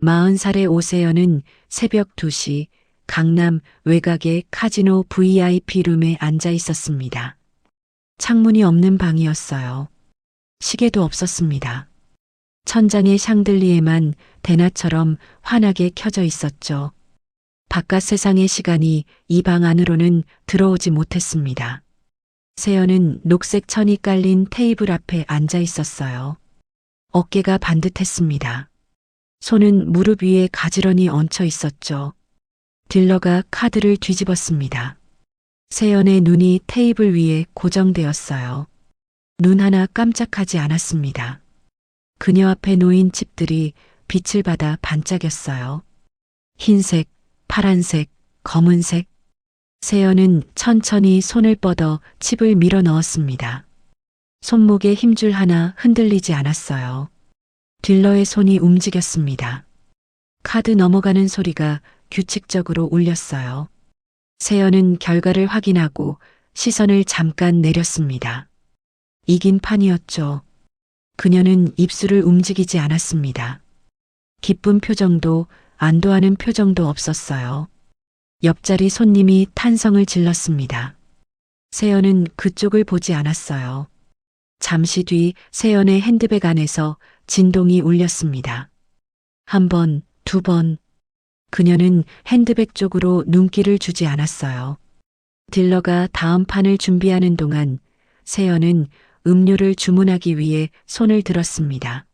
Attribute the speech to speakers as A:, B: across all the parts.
A: 40살의 오세연은 새벽 2시 강남 외곽의 카지노 VIP 룸에 앉아 있었습니다. 창문이 없는 방이었어요. 시계도 없었습니다. 천장의 샹들리에만 대낮처럼 환하게 켜져 있었죠. 바깥 세상의 시간이 이 방 안으로는 들어오지 못했습니다. 세연은 녹색 천이 깔린 테이블 앞에 앉아 있었어요. 어깨가 반듯했습니다. 손은 무릎 위에 가지런히 얹혀 있었죠. 딜러가 카드를 뒤집었습니다. 세연의 눈이 테이블 위에 고정되었어요. 눈 하나 깜짝하지 않았습니다. 그녀 앞에 놓인 칩들이 빛을 받아 반짝였어요. 흰색, 파란색, 검은색. 세연은 천천히 손을 뻗어 칩을 밀어 넣었습니다. 손목에 힘줄 하나 흔들리지 않았어요. 딜러의 손이 움직였습니다. 카드 넘어가는 소리가 규칙적으로 울렸어요. 세연은 결과를 확인하고 시선을 잠깐 내렸습니다. 이긴 판이었죠. 그녀는 입술을 움직이지 않았습니다. 기쁜 표정도 안도하는 표정도 없었어요. 옆자리 손님이 탄성을 질렀습니다. 세연은 그쪽을 보지 않았어요. 잠시 뒤 세연의 핸드백 안에서 진동이 울렸습니다. 한 번, 두 번. 그녀는 핸드백 쪽으로 눈길을 주지 않았어요. 딜러가 다음 판을 준비하는 동안 세연은 음료를 주문하기 위해 손을 들었습니다.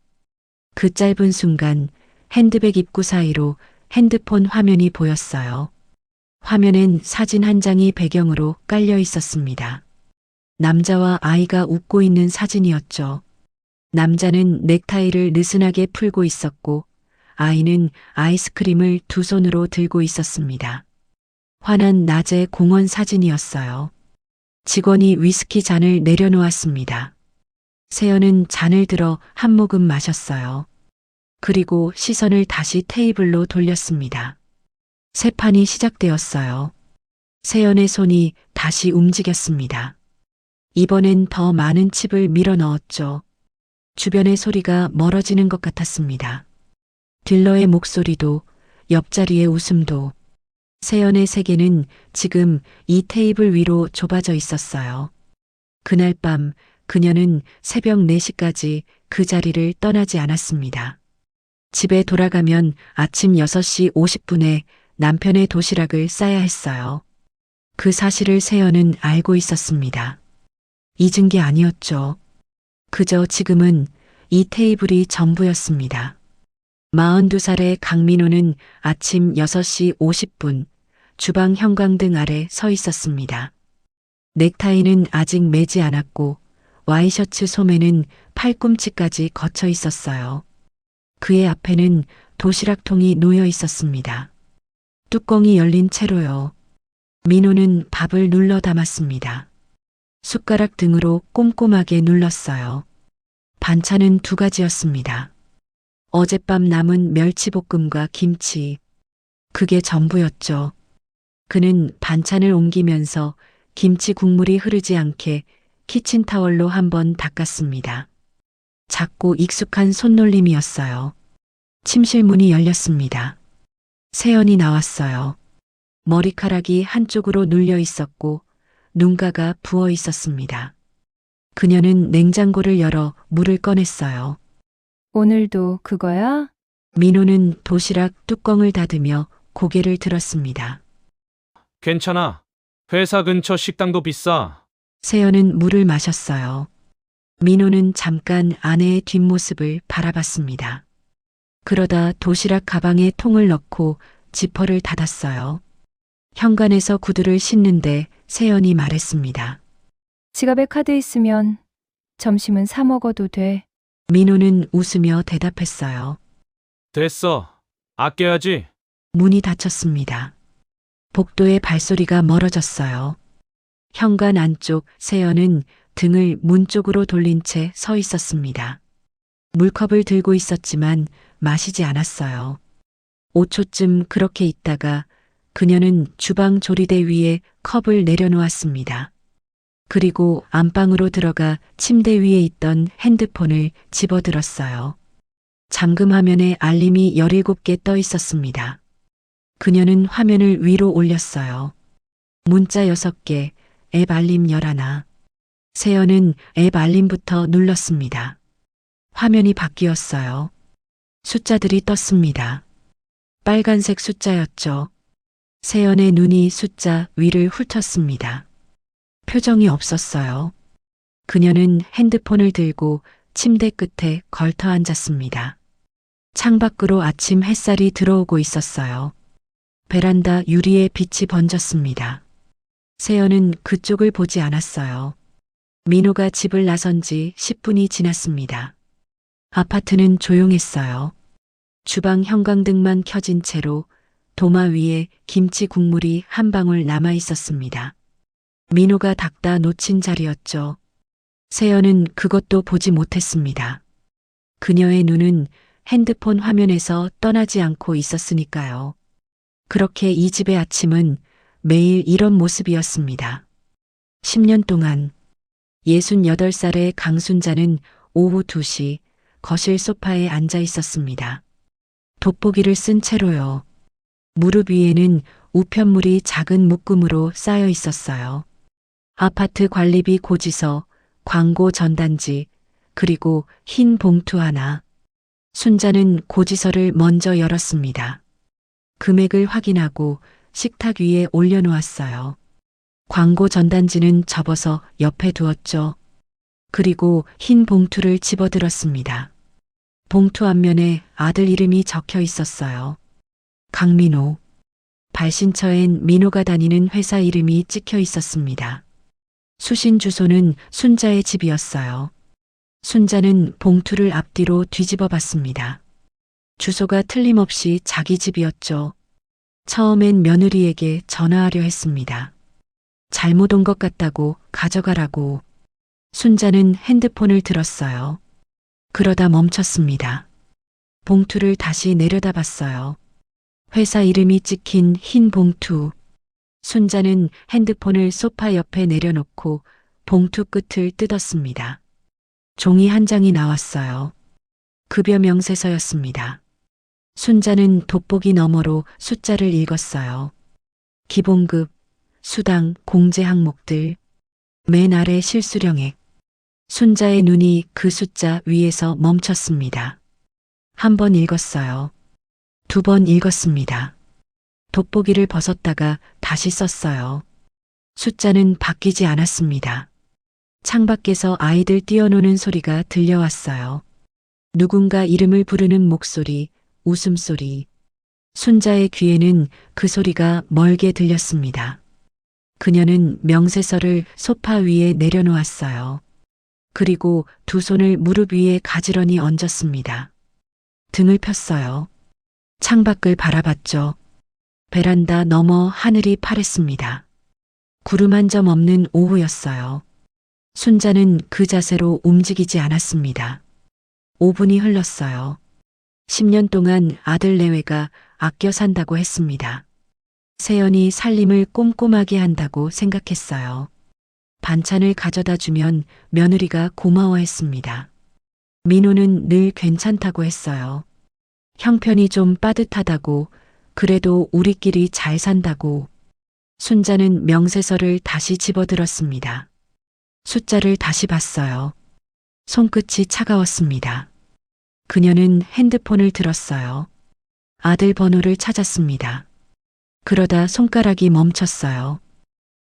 A: 그 짧은 순간 핸드백 입구 사이로 핸드폰 화면이 보였어요. 화면엔 사진 한 장이 배경으로 깔려 있었습니다. 남자와 아이가 웃고 있는 사진이었죠. 남자는 넥타이를 느슨하게 풀고 있었고 아이는 아이스크림을 두 손으로 들고 있었습니다. 환한 낮의 공원 사진이었어요. 직원이 위스키 잔을 내려놓았습니다. 세연은 잔을 들어 한 모금 마셨어요. 그리고 시선을 다시 테이블로 돌렸습니다. 새 판이 시작되었어요. 세연의 손이 다시 움직였습니다. 이번엔 더 많은 칩을 밀어 넣었죠. 주변의 소리가 멀어지는 것 같았습니다. 딜러의 목소리도, 옆자리의 웃음도. 세연의 세계는 지금 이 테이블 위로 좁아져 있었어요. 그날 밤 그녀는 새벽 4시까지 그 자리를 떠나지 않았습니다. 집에 돌아가면 아침 6시 50분에 남편의 도시락을 싸야 했어요. 그 사실을 세연은 알고 있었습니다. 잊은 게 아니었죠. 그저 지금은 이 테이블이 전부였습니다. 42살의 강민호는 아침 6시 50분 주방 형광등 아래 서 있었습니다. 넥타이는 아직 매지 않았고 와이셔츠 소매는 팔꿈치까지 거쳐 있었어요. 그의 앞에는 도시락통이 놓여 있었습니다. 뚜껑이 열린 채로요. 민호는 밥을 눌러 담았습니다. 숟가락 등으로 꼼꼼하게 눌렀어요. 반찬은 2가지였습니다. 어젯밤 남은 멸치볶음과 김치. 그게 전부였죠. 그는 반찬을 옮기면서 김치 국물이 흐르지 않게 키친타월로 한번 닦았습니다. 작고 익숙한 손놀림이었어요. 침실 문이 열렸습니다. 세연이 나왔어요. 머리카락이 한쪽으로 눌려 있었고 눈가가 부어 있었습니다. 그녀는 냉장고를 열어 물을 꺼냈어요.
B: 오늘도 그거야?
A: 민호는 도시락 뚜껑을 닫으며 고개를 들었습니다.
C: 괜찮아. 회사 근처 식당도 비싸.
A: 세연은 물을 마셨어요. 민호는 잠깐 아내의 뒷모습을 바라봤습니다. 그러다 도시락 가방에 통을 넣고 지퍼를 닫았어요. 현관에서 구두를 신는데 세연이 말했습니다.
B: 지갑에 카드 있으면 점심은 사 먹어도 돼.
A: 민호는 웃으며 대답했어요.
C: 됐어. 아껴야지.
A: 문이 닫혔습니다. 복도의 발소리가 멀어졌어요. 현관 안쪽 세연은 등을 문 쪽으로 돌린 채 서 있었습니다. 물컵을 들고 있었지만 마시지 않았어요. 5초쯤 그렇게 있다가 그녀는 주방 조리대 위에 컵을 내려놓았습니다. 그리고 안방으로 들어가 침대 위에 있던 핸드폰을 집어들었어요. 잠금 화면에 알림이 17개 떠 있었습니다. 그녀는 화면을 위로 올렸어요. 문자 6개, 앱 알림 11. 세연은 앱 알림부터 눌렀습니다. 화면이 바뀌었어요. 숫자들이 떴습니다. 빨간색 숫자였죠. 세연의 눈이 숫자 위를 훑었습니다. 표정이 없었어요. 그녀는 핸드폰을 들고 침대 끝에 걸터 앉았습니다. 창밖으로 아침 햇살이 들어오고 있었어요. 베란다 유리에 빛이 번졌습니다. 세연은 그쪽을 보지 않았어요. 민호가 집을 나선 지 10분이 지났습니다. 아파트는 조용했어요. 주방 형광등만 켜진 채로 도마 위에 김치 국물이 한 방울 남아 있었습니다. 민호가 닦다 놓친 자리였죠. 세연은 그것도 보지 못했습니다. 그녀의 눈은 핸드폰 화면에서 떠나지 않고 있었으니까요. 그렇게 이 집의 아침은 매일 이런 모습이었습니다. 10년 동안 68살의 강순자는 오후 2시 거실 소파에 앉아 있었습니다. 돋보기를 쓴 채로요. 무릎 위에는 우편물이 작은 묶음으로 쌓여 있었어요. 아파트 관리비 고지서, 광고 전단지, 그리고 흰 봉투 하나. 순자는 고지서를 먼저 열었습니다. 금액을 확인하고 식탁 위에 올려놓았어요. 광고 전단지는 접어서 옆에 두었죠. 그리고 흰 봉투를 집어들었습니다. 봉투 앞면에 아들 이름이 적혀 있었어요. 강민호. 발신처엔 민호가 다니는 회사 이름이 찍혀 있었습니다. 수신 주소는 순자의 집이었어요. 순자는 봉투를 앞뒤로 뒤집어 봤습니다. 주소가 틀림없이 자기 집이었죠. 처음엔 며느리에게 전화하려 했습니다. 잘못 온 것 같다고 가져가라고. 순자는 핸드폰을 들었어요. 그러다 멈췄습니다. 봉투를 다시 내려다봤어요. 회사 이름이 찍힌 흰 봉투. 순자는 핸드폰을 소파 옆에 내려놓고 봉투 끝을 뜯었습니다. 종이 한 장이 나왔어요. 급여 명세서였습니다. 순자는 돋보기 너머로 숫자를 읽었어요. 기본급, 수당, 공제 항목들. 맨 아래 실수령액. 순자의 눈이 그 숫자 위에서 멈췄습니다. 한 번 읽었어요. 2번 읽었습니다. 돋보기를 벗었다가 다시 썼어요. 숫자는 바뀌지 않았습니다. 창밖에서 아이들 뛰어노는 소리가 들려왔어요. 누군가 이름을 부르는 목소리, 웃음소리. 순자의 귀에는 그 소리가 멀게 들렸습니다. 그녀는 명세서를 소파 위에 내려놓았어요. 그리고 두 손을 무릎 위에 가지런히 얹었습니다. 등을 폈어요. 창밖을 바라봤죠. 베란다 너머 하늘이 파랬습니다. 구름 한 점 없는 오후였어요. 순자는 그 자세로 움직이지 않았습니다. 5분이 흘렀어요. 10년 동안 아들 내외가 아껴 산다고 했습니다. 세연이 살림을 꼼꼼하게 한다고 생각했어요. 반찬을 가져다 주면 며느리가 고마워했습니다. 민호는 늘 괜찮다고 했어요. 형편이 좀 빠듯하다고, 그래도 우리끼리 잘 산다고. 순자는 명세서를 다시 집어들었습니다. 숫자를 다시 봤어요. 손끝이 차가웠습니다. 그녀는 핸드폰을 들었어요. 아들 번호를 찾았습니다. 그러다 손가락이 멈췄어요.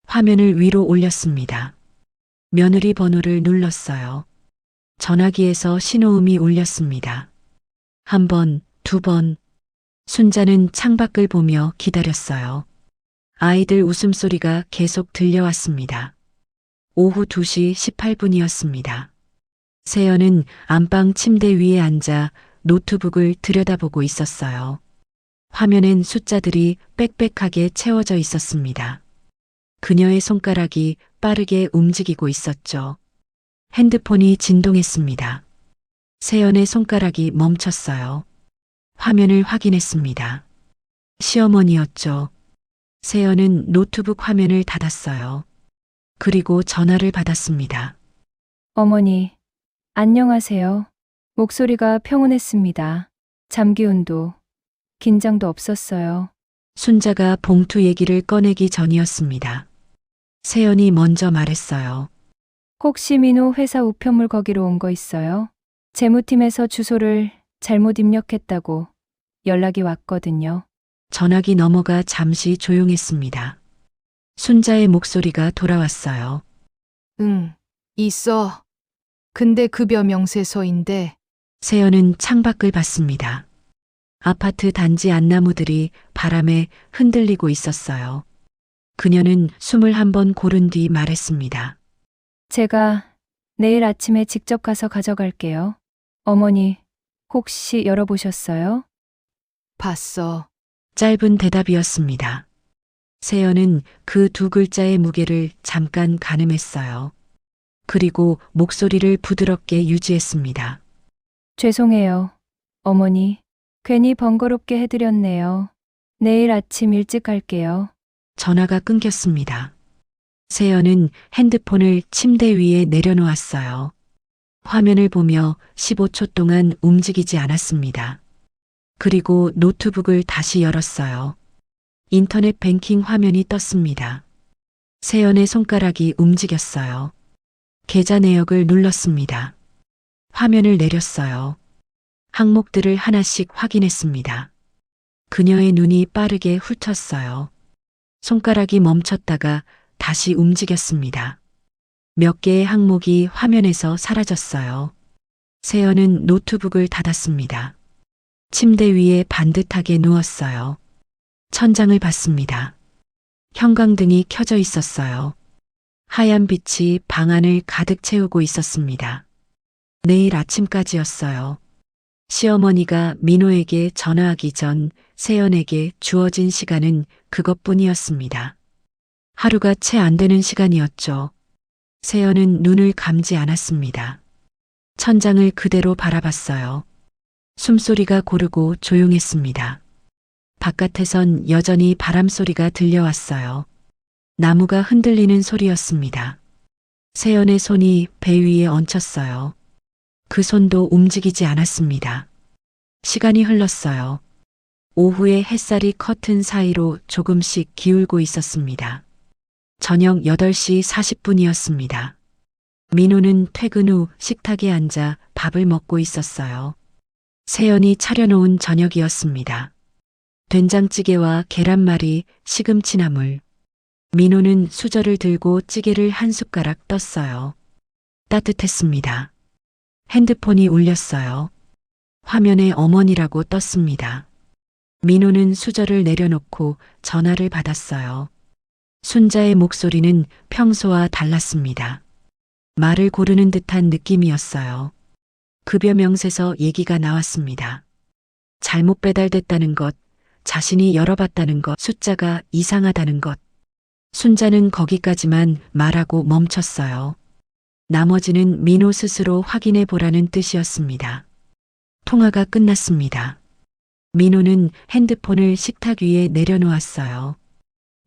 A: 화면을 위로 올렸습니다. 며느리 번호를 눌렀어요. 전화기에서 신호음이 울렸습니다. 1번, 2번. 순자는 창밖을 보며 기다렸어요. 아이들 웃음소리가 계속 들려왔습니다. 오후 2시 18분이었습니다. 세연은 안방 침대 위에 앉아 노트북을 들여다보고 있었어요. 화면엔 숫자들이 빽빽하게 채워져 있었습니다. 그녀의 손가락이 빠르게 움직이고 있었죠. 핸드폰이 진동했습니다. 세연의 손가락이 멈췄어요. 화면을 확인했습니다. 시어머니였죠. 세연은 노트북 화면을 닫았어요. 그리고 전화를 받았습니다.
B: 어머니, 안녕하세요. 목소리가 평온했습니다. 잠기운도, 긴장도 없었어요.
A: 순자가 봉투 얘기를 꺼내기 전이었습니다. 세연이 먼저 말했어요.
B: 혹시 민호 회사 우편물 거기로 온 거 있어요? 재무팀에서 주소를 잘못 입력했다고 연락이 왔거든요.
A: 전화기 넘어가 잠시 조용했습니다. 순자의 목소리가 돌아왔어요.
D: 응, 있어. 근데 급여 명세서인데
A: 세연은 창밖을 봤습니다. 아파트 단지 안나무들이 바람에 흔들리고 있었어요. 그녀는 숨을 한 번 고른 뒤 말했습니다.
B: 제가 내일 아침에 직접 가서 가져갈게요. 어머니, 혹시 열어보셨어요?
D: 봤어.
A: 짧은 대답이었습니다. 세연은 그 두 글자의 무게를 잠깐 가늠했어요. 그리고 목소리를 부드럽게 유지했습니다.
B: 죄송해요. 어머니, 괜히 번거롭게 해드렸네요. 내일 아침 일찍 갈게요.
A: 전화가 끊겼습니다. 세연은 핸드폰을 침대 위에 내려놓았어요. 화면을 보며 15초 동안 움직이지 않았습니다. 그리고 노트북을 다시 열었어요. 인터넷 뱅킹 화면이 떴습니다. 세연의 손가락이 움직였어요. 계좌 내역을 눌렀습니다. 화면을 내렸어요. 항목들을 하나씩 확인했습니다. 그녀의 눈이 빠르게 훑었어요. 손가락이 멈췄다가 다시 움직였습니다. 몇 개의 항목이 화면에서 사라졌어요. 세연은 노트북을 닫았습니다. 침대 위에 반듯하게 누웠어요. 천장을 봤습니다. 형광등이 켜져 있었어요. 하얀 빛이 방 안을 가득 채우고 있었습니다. 내일 아침까지였어요. 시어머니가 민호에게 전화하기 전 세연에게 주어진 시간은 그것뿐이었습니다. 하루가 채 안 되는 시간이었죠. 세연은 눈을 감지 않았습니다. 천장을 그대로 바라봤어요. 숨소리가 고르고 조용했습니다. 바깥에선 여전히 바람소리가 들려왔어요. 나무가 흔들리는 소리였습니다. 세연의 손이 배 위에 얹혔어요. 그 손도 움직이지 않았습니다. 시간이 흘렀어요. 오후에 햇살이 커튼 사이로 조금씩 기울고 있었습니다. 저녁 8시 40분이었습니다. 민호는 퇴근 후 식탁에 앉아 밥을 먹고 있었어요. 세연이 차려놓은 저녁이었습니다. 된장찌개와 계란말이, 시금치나물. 민호는 수저를 들고 찌개를 한 숟가락 떴어요. 따뜻했습니다. 핸드폰이 울렸어요. 화면에 어머니라고 떴습니다. 민호는 수저를 내려놓고 전화를 받았어요. 순자의 목소리는 평소와 달랐습니다. 말을 고르는 듯한 느낌이었어요. 급여 명세서 얘기가 나왔습니다. 잘못 배달됐다는 것, 자신이 열어봤다는 것, 숫자가 이상하다는 것. 순자는 거기까지만 말하고 멈췄어요. 나머지는 민호 스스로 확인해 보라는 뜻이었습니다. 통화가 끝났습니다. 민호는 핸드폰을 식탁 위에 내려놓았어요.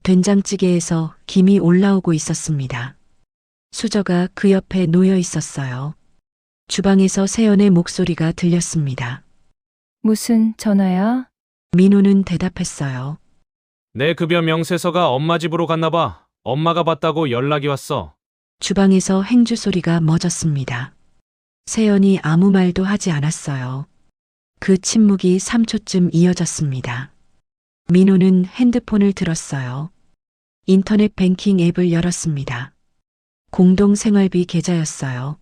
A: 된장찌개에서 김이 올라오고 있었습니다. 수저가 그 옆에 놓여 있었어요. 주방에서 세연의 목소리가 들렸습니다.
B: 무슨 전화야?
A: 민호는 대답했어요.
C: 내 급여 명세서가 엄마 집으로 갔나 봐. 엄마가 봤다고 연락이 왔어.
A: 주방에서 행주 소리가 멎었습니다. 세연이 아무 말도 하지 않았어요. 그 침묵이 3초쯤 이어졌습니다. 민호는 핸드폰을 들었어요. 인터넷 뱅킹 앱을 열었습니다. 공동생활비 계좌였어요.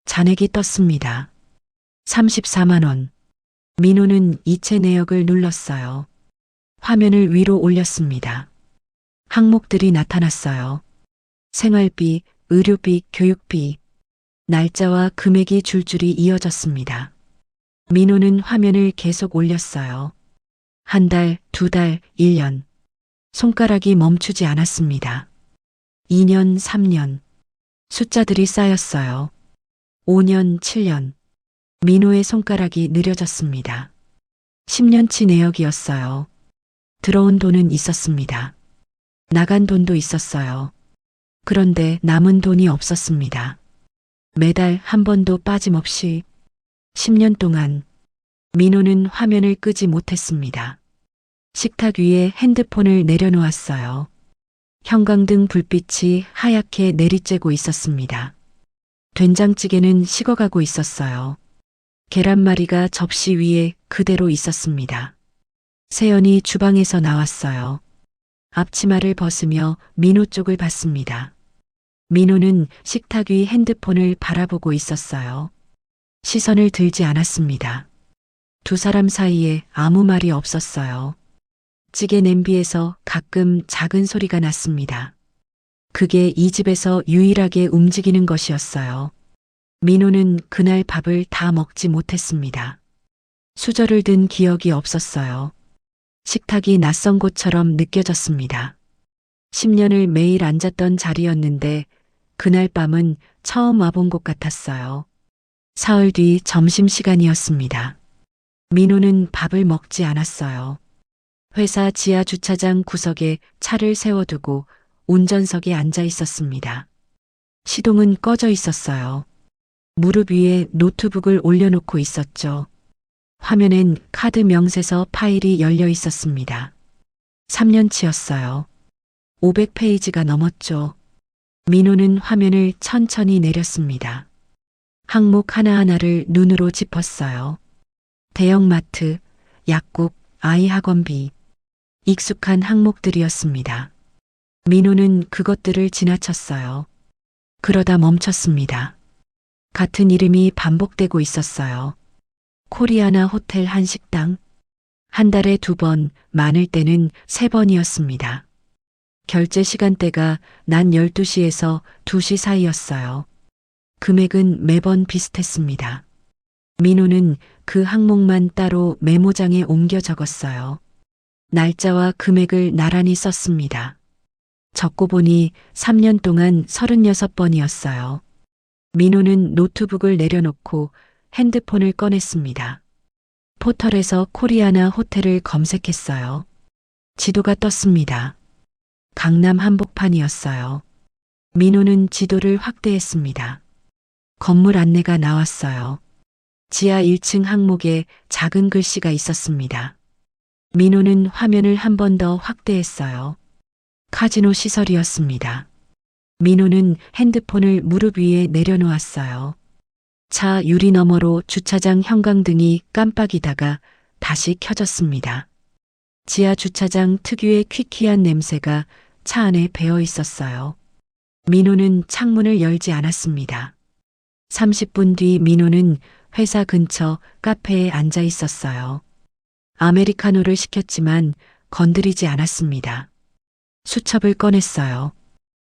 A: 잔액이 떴습니다. 34만 원. 민호는 이체 내역을 눌렀어요. 화면을 위로 올렸습니다. 항목들이 나타났어요. 생활비, 의료비, 교육비. 날짜와 금액이 줄줄이 이어졌습니다. 민호는 화면을 계속 올렸어요. 한 달, 두 달, 1년. 손가락이 멈추지 않았습니다. 2년, 3년. 숫자들이 쌓였어요. 5년, 7년. 민호의 손가락이 느려졌습니다. 10년치 내역이었어요. 들어온 돈은 있었습니다. 나간 돈도 있었어요. 그런데 남은 돈이 없었습니다. 매달 한 번도 빠짐없이 10년 동안 민호는 화면을 끄지 못했습니다. 식탁 위에 핸드폰을 내려놓았어요. 형광등 불빛이 하얗게 내리쬐고 있었습니다. 된장찌개는 식어가고 있었어요. 계란말이가 접시 위에 그대로 있었습니다. 세연이 주방에서 나왔어요. 앞치마를 벗으며 민호 쪽을 봤습니다. 민호는 식탁 위 핸드폰을 바라보고 있었어요. 시선을 들지 않았습니다. 두 사람 사이에 아무 말이 없었어요. 찌개 냄비에서 가끔 작은 소리가 났습니다. 그게 이 집에서 유일하게 움직이는 것이었어요. 민호는 그날 밥을 다 먹지 못했습니다. 수저를 든 기억이 없었어요. 식탁이 낯선 곳처럼 느껴졌습니다. 10년을 매일 앉았던 자리였는데 그날 밤은 처음 와본 곳 같았어요. 사흘 뒤 점심시간이었습니다. 민호는 밥을 먹지 않았어요. 회사 지하 주차장 구석에 차를 세워두고 운전석에 앉아 있었습니다. 시동은 꺼져 있었어요. 무릎 위에 노트북을 올려놓고 있었죠. 화면엔 카드 명세서 파일이 열려 있었습니다. 3년치였어요. 500페이지가 넘었죠. 민호는 화면을 천천히 내렸습니다. 항목 하나하나를 눈으로 짚었어요. 대형마트, 약국, 아이 학원비. 익숙한 항목들이었습니다. 민호는 그것들을 지나쳤어요. 그러다 멈췄습니다. 같은 이름이 반복되고 있었어요. 코리아나 호텔 한식당. 한 달에 2번, 많을 때는 3번이었습니다. 결제 시간대가 낮 12시에서 2시 사이였어요. 금액은 매번 비슷했습니다. 민호는 그 항목만 따로 메모장에 옮겨 적었어요. 날짜와 금액을 나란히 썼습니다. 적고 보니 3년 동안 36번이었어요. 민호는 노트북을 내려놓고 핸드폰을 꺼냈습니다. 포털에서 코리아나 호텔을 검색했어요. 지도가 떴습니다. 강남 한복판이었어요. 민호는 지도를 확대했습니다. 건물 안내가 나왔어요. 지하 1층 항목에 작은 글씨가 있었습니다. 민호는 화면을 한 번 더 확대했어요. 카지노 시설이었습니다. 민호는 핸드폰을 무릎 위에 내려놓았어요. 차 유리 너머로 주차장 형광등이 깜빡이다가 다시 켜졌습니다. 지하 주차장 특유의 퀴퀴한 냄새가 차 안에 배어 있었어요. 민호는 창문을 열지 않았습니다. 30분 뒤 민호는 회사 근처 카페에 앉아 있었어요. 아메리카노를 시켰지만 건드리지 않았습니다. 수첩을 꺼냈어요.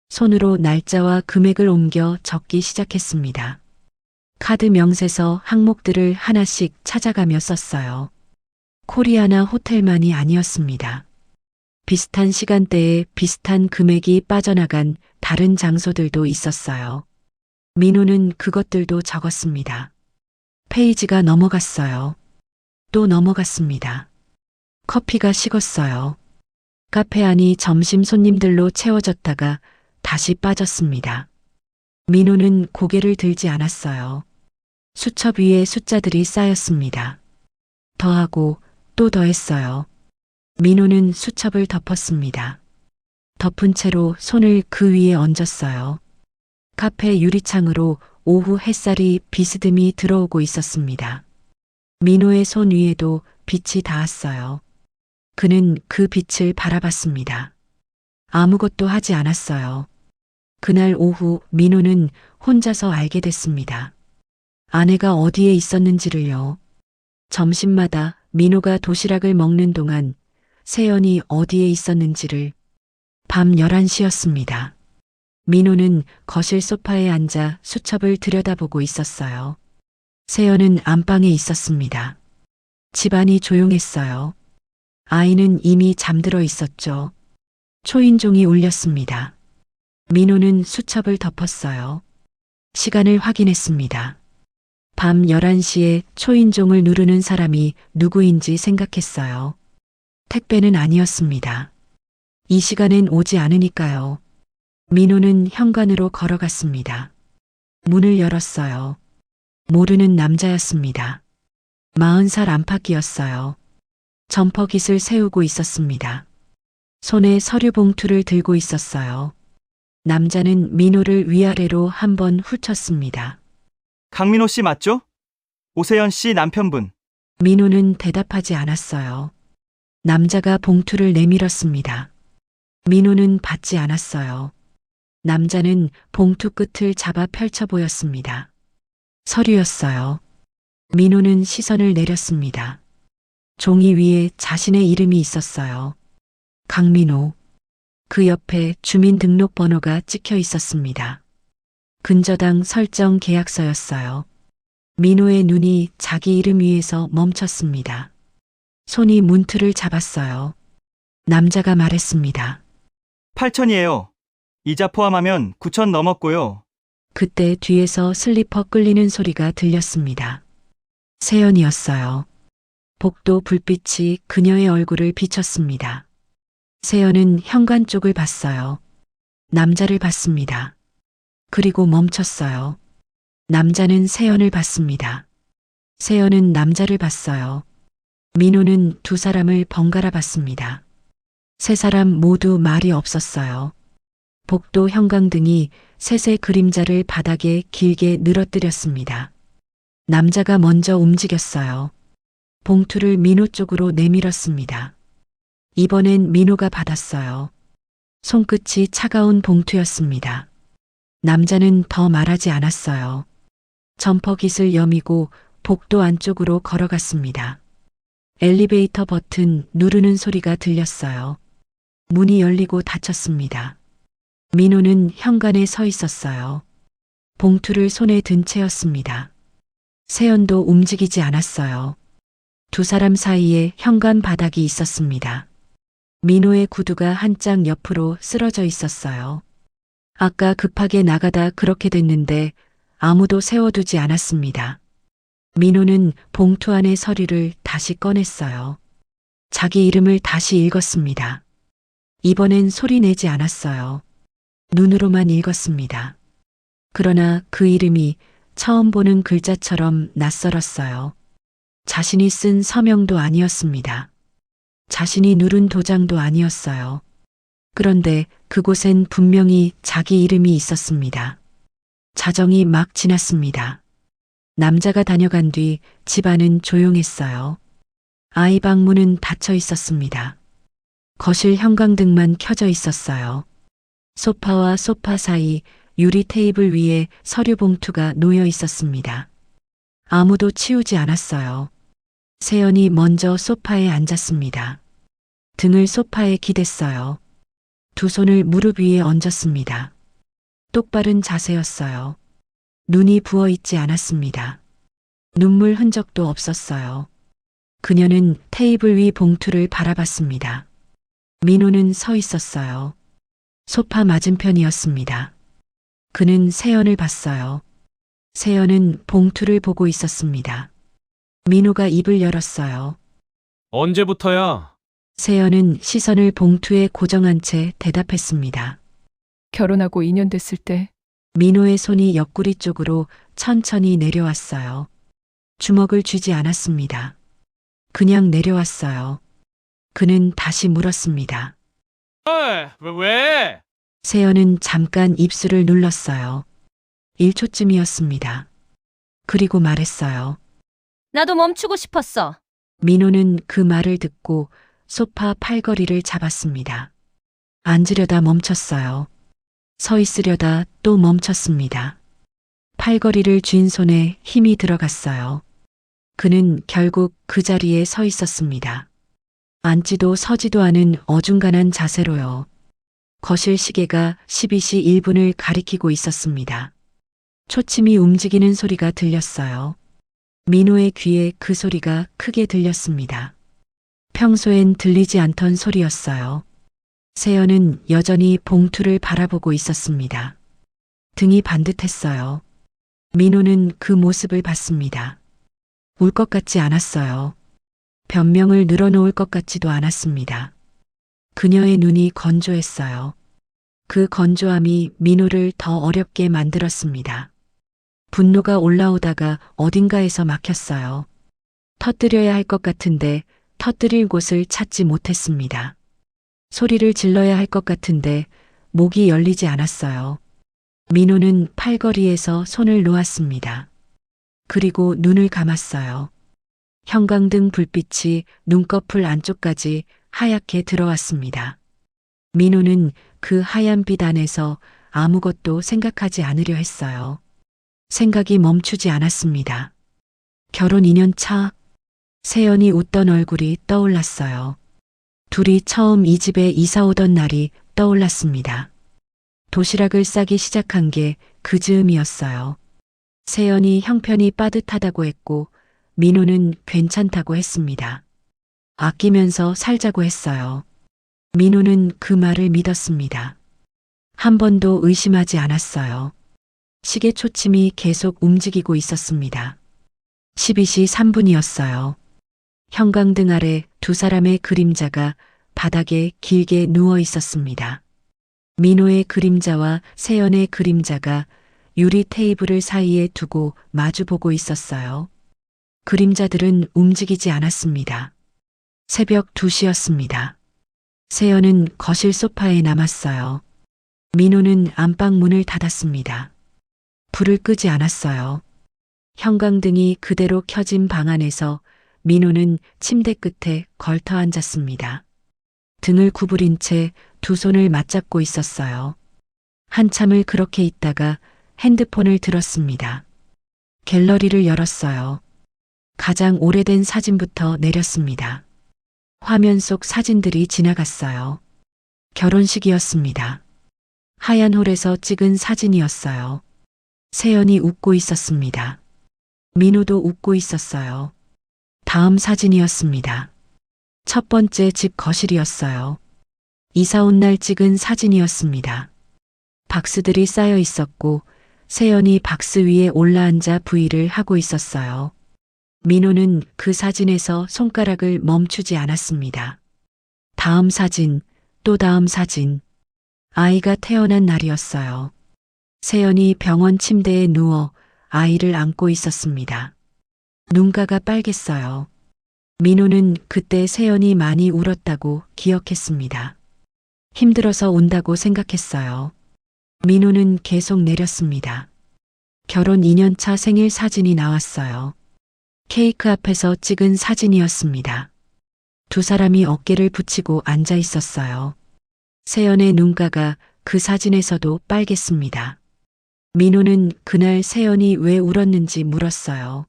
A: 손으로 날짜와 금액을 옮겨 적기 시작했습니다. 카드 명세서 항목들을 하나씩 찾아가며 썼어요. 코리아나 호텔만이 아니었습니다. 비슷한 시간대에 비슷한 금액이 빠져나간 다른 장소들도 있었어요. 민호는 그것들도 적었습니다. 페이지가 넘어갔어요. 또 넘어갔습니다. 커피가 식었어요. 카페 안이 점심 손님들로 채워졌다가 다시 빠졌습니다. 민호는 고개를 들지 않았어요. 수첩 위에 숫자들이 쌓였습니다. 더하고 또 더했어요. 민호는 수첩을 덮었습니다. 덮은 채로 손을 그 위에 얹었어요. 카페 유리창으로 오후 햇살이 비스듬히 들어오고 있었습니다. 민호의 손 위에도 빛이 닿았어요. 그는 그 빛을 바라봤습니다. 아무것도 하지 않았어요. 그날 오후 민호는 혼자서 알게 됐습니다. 아내가 어디에 있었는지를요. 점심마다 민호가 도시락을 먹는 동안 세연이 어디에 있었는지를. 밤 11시였습니다. 민호는 거실 소파에 앉아 수첩을 들여다보고 있었어요. 세연은 안방에 있었습니다. 집안이 조용했어요. 아이는 이미 잠들어 있었죠. 초인종이 울렸습니다. 민호는 수첩을 덮었어요. 시간을 확인했습니다. 밤 11시에 초인종을 누르는 사람이 누구인지 생각했어요. 택배는 아니었습니다. 이 시간엔 오지 않으니까요. 민호는 현관으로 걸어갔습니다. 문을 열었어요. 모르는 남자였습니다. 40살 안팎이었어요. 점퍼깃을 세우고 있었습니다. 손에 서류 봉투를 들고 있었어요. 남자는 민호를 위아래로 한번 훑었습니다.
E: 강민호 씨 맞죠? 오세연 씨 남편분.
A: 민호는 대답하지 않았어요. 남자가 봉투를 내밀었습니다. 민호는 받지 않았어요. 남자는 봉투 끝을 잡아 펼쳐 보였습니다. 서류였어요. 민호는 시선을 내렸습니다. 종이 위에 자신의 이름이 있었어요. 강민호. 그 옆에 주민등록번호가 찍혀 있었습니다. 근저당 설정 계약서였어요. 민호의 눈이 자기 이름 위에서 멈췄습니다. 손이 문틀을 잡았어요. 남자가 말했습니다.
E: 8천이에요. 이자 포함하면 9천 넘었고요.
A: 그때 뒤에서 슬리퍼 끌리는 소리가 들렸습니다. 세연이었어요. 복도 불빛이 그녀의 얼굴을 비췄습니다. 세연은 현관 쪽을 봤어요. 남자를 봤습니다. 그리고 멈췄어요. 남자는 세연을 봤습니다. 세연은 남자를 봤어요. 민호는 두 사람을 번갈아 봤습니다. 세 사람 모두 말이 없었어요. 복도 형광등이 셋의 그림자를 바닥에 길게 늘어뜨렸습니다. 남자가 먼저 움직였어요. 봉투를 민호 쪽으로 내밀었습니다. 이번엔 민호가 받았어요. 손끝이 차가운 봉투였습니다. 남자는 더 말하지 않았어요. 점퍼깃을 여미고 복도 안쪽으로 걸어갔습니다. 엘리베이터 버튼 누르는 소리가 들렸어요. 문이 열리고 닫혔습니다. 민호는 현관에 서 있었어요. 봉투를 손에 든 채였습니다. 세연도 움직이지 않았어요. 두 사람 사이에 현관 바닥이 있었습니다. 민호의 구두가 한 짝 옆으로 쓰러져 있었어요. 아까 급하게 나가다 그렇게 됐는데 아무도 세워두지 않았습니다. 민호는 봉투 안의 서류를 다시 꺼냈어요. 자기 이름을 다시 읽었습니다. 이번엔 소리 내지 않았어요. 눈으로만 읽었습니다. 그러나 그 이름이 처음 보는 글자처럼 낯설었어요. 자신이 쓴 서명도 아니었습니다. 자신이 누른 도장도 아니었어요. 그런데 그곳엔 분명히 자기 이름이 있었습니다. 자정이 막 지났습니다. 남자가 다녀간 뒤 집안은 조용했어요. 아이 방 문은 닫혀 있었습니다. 거실 형광등만 켜져 있었어요. 소파와 소파 사이 유리 테이블 위에 서류 봉투가 놓여 있었습니다. 아무도 치우지 않았어요. 세연이 먼저 소파에 앉았습니다. 등을 소파에 기댔어요. 두 손을 무릎 위에 얹었습니다. 똑바른 자세였어요. 눈이 부어 있지 않았습니다. 눈물 흔적도 없었어요. 그녀는 테이블 위 봉투를 바라봤습니다. 민호는 서 있었어요. 소파 맞은편이었습니다. 그는 세연을 봤어요. 세연은 봉투를 보고 있었습니다. 민호가 입을 열었어요.
C: 언제부터야?
A: 세연은 시선을 봉투에 고정한 채 대답했습니다.
B: 결혼하고 2년 됐을 때
A: 민호의 손이 옆구리 쪽으로 천천히 내려왔어요. 주먹을 쥐지 않았습니다. 그냥 내려왔어요. 그는 다시 물었습니다.
C: 왜?
A: 세연은 잠깐 입술을 눌렀어요. 1초쯤이었습니다. 그리고 말했어요.
F: 나도 멈추고 싶었어.
A: 민호는 그 말을 듣고 소파 팔걸이를 잡았습니다. 앉으려다 멈췄어요. 서 있으려다 또 멈췄습니다. 팔걸이를 쥔 손에 힘이 들어갔어요. 그는 결국 그 자리에 서 있었습니다. 앉지도 서지도 않은 어중간한 자세로요. 거실 시계가 12시 1분을 가리키고 있었습니다. 초침이 움직이는 소리가 들렸어요. 민호의 귀에 그 소리가 크게 들렸습니다. 평소엔 들리지 않던 소리였어요. 세연은 여전히 봉투를 바라보고 있었습니다. 등이 반듯했어요. 민호는 그 모습을 봤습니다. 울 것 같지 않았어요. 변명을 늘어놓을 것 같지도 않았습니다. 그녀의 눈이 건조했어요. 그 건조함이 민호를 더 어렵게 만들었습니다. 분노가 올라오다가 어딘가에서 막혔어요. 터뜨려야 할 것 같은데 터뜨릴 곳을 찾지 못했습니다. 소리를 질러야 할 것 같은데 목이 열리지 않았어요. 민호는 팔걸이에서 손을 놓았습니다. 그리고 눈을 감았어요. 형광등 불빛이 눈꺼풀 안쪽까지 하얗게 들어왔습니다. 민호는 그 하얀 빛 안에서 아무것도 생각하지 않으려 했어요. 생각이 멈추지 않았습니다. 결혼 2년 차, 세연이 웃던 얼굴이 떠올랐어요. 둘이 처음 이 집에 이사 오던 날이 떠올랐습니다. 도시락을 싸기 시작한 게 그 즈음이었어요. 세연이 형편이 빠듯하다고 했고 민호는 괜찮다고 했습니다. 아끼면서 살자고 했어요. 민호는 그 말을 믿었습니다. 한 번도 의심하지 않았어요. 시계 초침이 계속 움직이고 있었습니다. 12시 3분이었어요. 형광등 아래 두 사람의 그림자가 바닥에 길게 누워 있었습니다. 민호의 그림자와 세연의 그림자가 유리 테이블을 사이에 두고 마주보고 있었어요. 그림자들은 움직이지 않았습니다. 새벽 2시였습니다. 세연은 거실 소파에 남았어요. 민호는 안방 문을 닫았습니다. 불을 끄지 않았어요. 형광등이 그대로 켜진 방 안에서 민호는 침대 끝에 걸터 앉았습니다. 등을 구부린 채 두 손을 맞잡고 있었어요. 한참을 그렇게 있다가 핸드폰을 들었습니다. 갤러리를 열었어요. 가장 오래된 사진부터 내렸습니다. 화면 속 사진들이 지나갔어요. 결혼식이었습니다. 하얀 홀에서 찍은 사진이었어요. 세연이 웃고 있었습니다. 민호도 웃고 있었어요. 다음 사진이었습니다. 첫 번째 집 거실이었어요. 이사 온 날 찍은 사진이었습니다. 박스들이 쌓여 있었고 세연이 박스 위에 올라앉아 브이를 하고 있었어요. 민호는 그 사진에서 손가락을 멈추지 않았습니다. 다음 사진, 또 다음 사진. 아이가 태어난 날이었어요. 세연이 병원 침대에 누워 아이를 안고 있었습니다. 눈가가 빨갰어요. 민호는 그때 세연이 많이 울었다고 기억했습니다. 힘들어서 운다고 생각했어요. 민호는 계속 내렸습니다. 결혼 2년 차 생일 사진이 나왔어요. 케이크 앞에서 찍은 사진이었습니다. 두 사람이 어깨를 붙이고 앉아 있었어요. 세연의 눈가가 그 사진에서도 빨갰습니다. 민호는 그날 세연이 왜 울었는지 물었어요.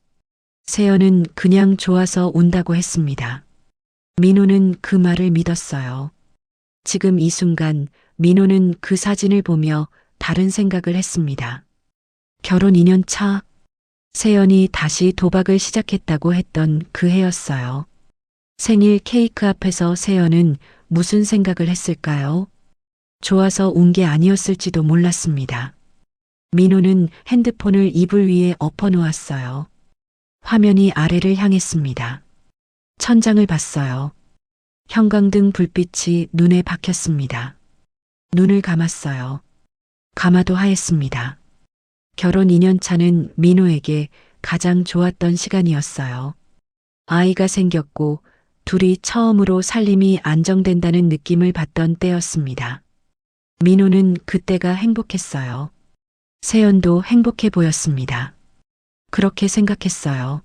A: 세연은 그냥 좋아서 운다고 했습니다. 민호는 그 말을 믿었어요. 지금 이 순간 민호는 그 사진을 보며 다른 생각을 했습니다. 결혼 2년 차, 세연이 다시 도박을 시작했다고 했던 그 해였어요. 생일 케이크 앞에서 세연은 무슨 생각을 했을까요? 좋아서 운 게 아니었을지도 몰랐습니다. 민호는 핸드폰을 이불 위에 엎어 놓았어요. 화면이 아래를 향했습니다. 천장을 봤어요. 형광등 불빛이 눈에 박혔습니다. 눈을 감았어요. 감아도 하였습니다. 결혼 2년 차는 민호에게 가장 좋았던 시간이었어요. 아이가 생겼고 둘이 처음으로 살림이 안정된다는 느낌을 받던 때였습니다. 민호는 그때가 행복했어요. 세연도 행복해 보였습니다. 그렇게 생각했어요.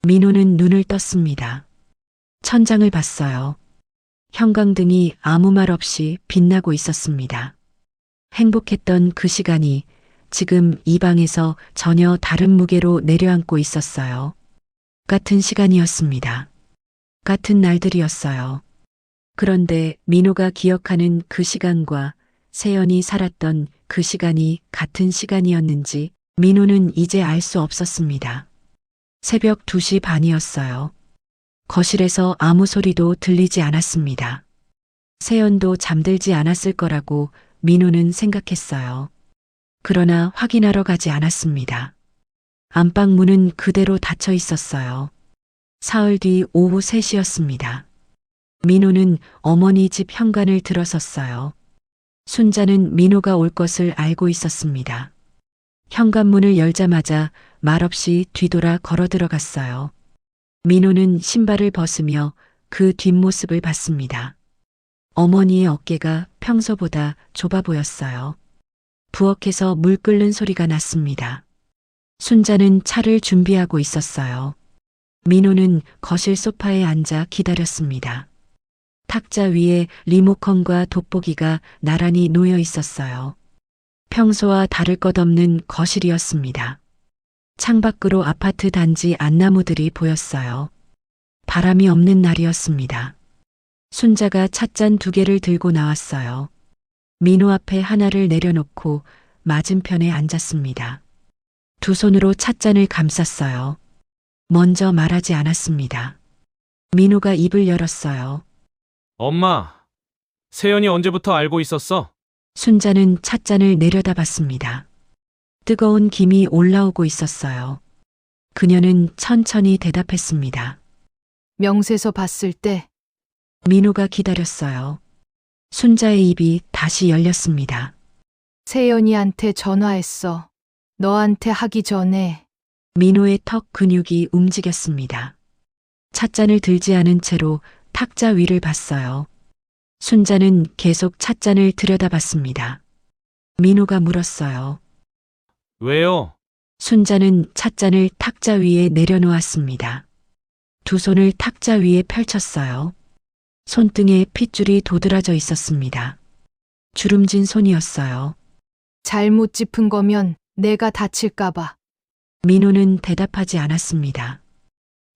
A: 민호는 눈을 떴습니다. 천장을 봤어요. 형광등이 아무 말 없이 빛나고 있었습니다. 행복했던 그 시간이 지금 이 방에서 전혀 다른 무게로 내려앉고 있었어요. 같은 시간이었습니다. 같은 날들이었어요. 그런데 민호가 기억하는 그 시간과 세연이 살았던 그 시간이 같은 시간이었는지 민호는 이제 알 수 없었습니다. 새벽 2시 반이었어요. 거실에서 아무 소리도 들리지 않았습니다. 세연도 잠들지 않았을 거라고 민호는 생각했어요. 그러나 확인하러 가지 않았습니다. 안방 문은 그대로 닫혀 있었어요. 사흘 뒤 오후 3시였습니다. 민호는 어머니 집 현관을 들어섰어요. 순자는 민호가 올 것을 알고 있었습니다. 현관문을 열자마자 말없이 뒤돌아 걸어 들어갔어요. 민호는 신발을 벗으며 그 뒷모습을 봤습니다. 어머니의 어깨가 평소보다 좁아 보였어요. 부엌에서 물 끓는 소리가 났습니다. 순자는 차를 준비하고 있었어요. 민호는 거실 소파에 앉아 기다렸습니다. 탁자 위에 리모컨과 돋보기가 나란히 놓여 있었어요. 평소와 다를 것 없는 거실이었습니다. 창밖으로 아파트 단지 안나무들이 보였어요. 바람이 없는 날이었습니다. 순자가 찻잔 2개를 들고 나왔어요. 민호 앞에 하나를 내려놓고 맞은편에 앉았습니다. 두 손으로 찻잔을 감쌌어요. 먼저 말하지 않았습니다. 민호가 입을 열었어요.
C: 엄마, 세연이 언제부터 알고 있었어?
A: 순자는 찻잔을 내려다봤습니다. 뜨거운 김이 올라오고 있었어요. 그녀는 천천히 대답했습니다.
D: 명세서 봤을 때
A: 민호가 기다렸어요. 순자의 입이 다시 열렸습니다.
D: 세연이한테 전화했어. 너한테 하기 전에.
A: 민호의 턱 근육이 움직였습니다. 찻잔을 들지 않은 채로 탁자 위를 봤어요. 순자는 계속 찻잔을 들여다봤습니다. 민호가 물었어요.
C: 왜요?
A: 순자는 찻잔을 탁자 위에 내려놓았습니다. 두 손을 탁자 위에 펼쳤어요. 손등에 핏줄이 도드라져 있었습니다. 주름진 손이었어요.
D: 잘못 짚은 거면 내가 다칠까봐.
A: 민호는 대답하지 않았습니다.